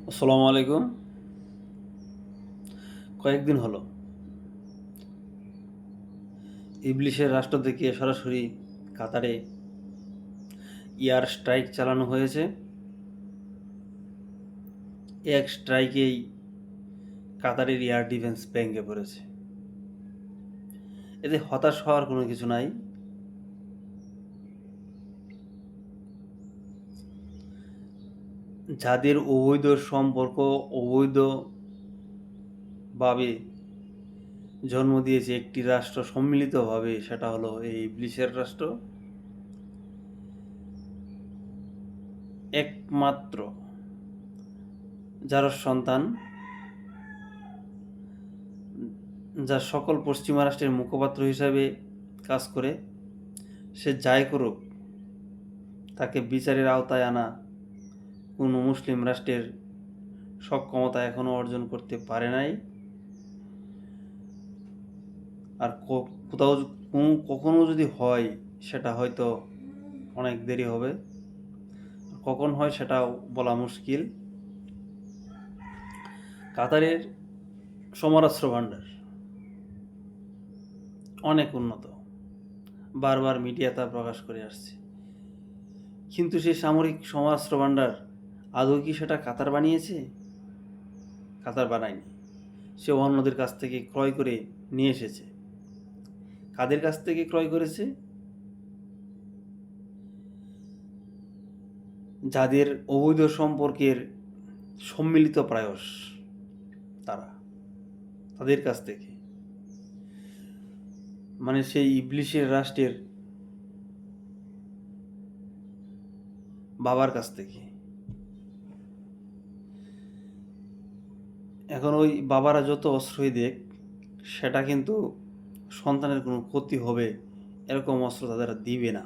আসসালামু আলাইকুম। কয়েকদিন হলো ইবলিশের রাষ্ট্র থেকে সরাসরি কাতারে এয়ার স্ট্রাইক চালানো হয়েছে। এক স্ট্রাইকেই কাতারের এয়ার ডিফেন্স ভেঙে পড়েছে। এতে হতাশ হওয়ার কোনো কিছু নাই। যাদের অবৈধ সম্পর্ক অবৈধভাবে জন্ম দিয়েছে একটি রাষ্ট্র সম্মিলিতভাবে, সেটা হলো এই ইবলিশের রাষ্ট্র। একমাত্র যার সন্তান, যা সকল পশ্চিমা রাষ্ট্রের মুখপাত্র হিসাবে কাজ করে, সে যাই করুক তাকে বিচারের আওতায় আনা কোনো মুসলিম রাষ্ট্রের সক্ষমতা এখনও অর্জন করতে পারে নাই। আর কোথাও কখনো যদি হয় সেটা হয়তো অনেক দেরি হবে। কখন হয় সেটাও বলা মুশকিল। কাতারের সমরাস্ত্র ভাণ্ডার অনেক উন্নত, বারবার মিডিয়া তা প্রকাশ করে আসছে। কিন্তু সেই সামরিক সমরাস্ত্র ভাণ্ডার আদৌ কি সেটা কাতার বানিয়েছে? কাতার বানায়নি। সে অন্যদের কাছ থেকে ক্রয় করে নিয়ে এসেছে। কাদের কাছ থেকে ক্রয় করেছে? যাদের অবৈধ সম্পর্কের সম্মিলিত প্রায়স, তাদের কাছ থেকে, মানে সেই ইবলিশের রাষ্ট্রের বাবার কাছ থেকে। এখন ওই বাবারা যত অস্ত্রই দেখ, সেটা কিন্তু সন্তানের কোনো ক্ষতি হবে এরকম অস্ত্র তাদের দিবে না।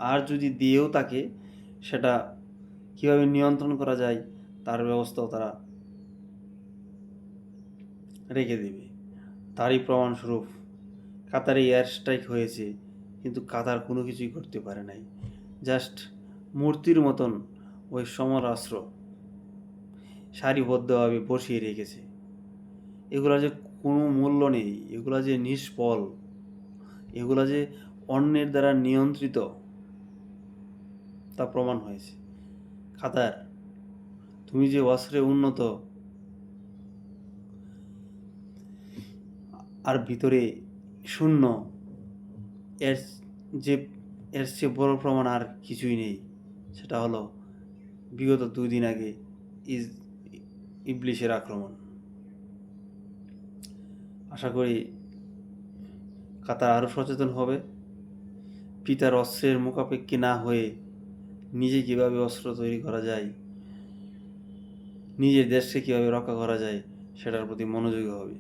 আর যদি দিয়েও তাকে, সেটা কীভাবে নিয়ন্ত্রণ করা যায় তার ব্যবস্থাও তারা রেখে দেবে। তারই প্রমাণস্বরূপ কাতারে এয়ার স্ট্রাইক হয়েছে, কিন্তু কাতার কোনো কিছুই করতে পারে নাই। জাস্ট মূর্তির মতন ওই সমরাস্ত্র সারিবদ্ধভাবে বসিয়ে রেখেছে। এগুলা যে কোনো মূল্য নেই, এগুলা যে নিষ্ফল, এগুলা যে অন্যের দ্বারা নিয়ন্ত্রিত, তা প্রমাণ হয়েছে। কাতার, তুমি যে অস্ত্রে উন্নত আর ভিতরে শূন্য, এর যে এর চেয়ে বড় প্রমাণ আর কিছুই নেই। সেটা হলো বিগত 2 দিন আগে ইবলিশের আক্রমণ। আশা করি কাতার আরও সচেতন হবে। পিতার অস্ত্রের মুখাপেক্ষী না হয়ে নিজে কীভাবে অস্ত্র তৈরি করা যায়, নিজের দেশকে কীভাবে রক্ষা করা যায়, সেটার প্রতি মনোযোগী হবে।